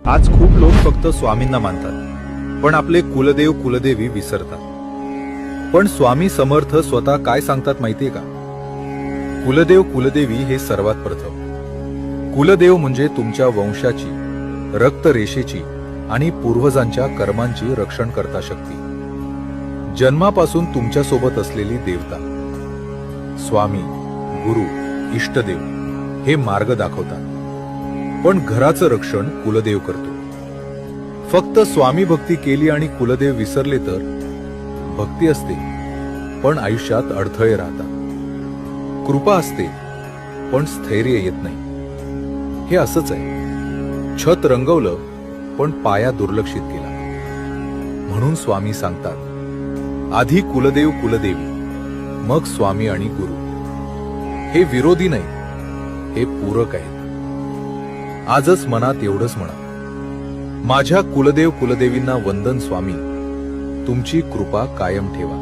आज खूप लोक फक्त स्वामींना मानतात, पण आपले कुलदेव कुलदेवी विसरतात. पण स्वामी समर्थ स्वतः काय सांगतात माहितीये का? कुलदेव कुलदेवी हे सर्वात प्रथम. कुलदेव म्हणजे तुमच्या वंशाची, रक्तरेषेची आणि पूर्वजांच्या कर्मांची रक्षण करता शक्ती. जन्मापासून तुमच्या सोबत असलेली देवता. स्वामी, गुरु, इष्टदेव हे मार्ग दाखवतात, पण घराचं रक्षण कुलदेव करतो. फक्त स्वामी भक्ती केली आणि कुलदेव विसरले तर भक्ती असते पण आयुष्यात अडथळे राहतात. कृपा असते पण स्थैर्य येत नाही. हे असंच आहे. छत रंगवलं पण पाया दुर्लक्षित केला. म्हणून स्वामी सांगतात, आधी कुलदेव कुलदेवी, मग स्वामी आणि गुरु. हे विरोधी नाही, हे पूरक आहेत. आजच मनात एवढंच म्हणा, माझ्या कुलदेव कुलदेवींना वंदन स्वामी, तुमची कृपा कायम ठेवा.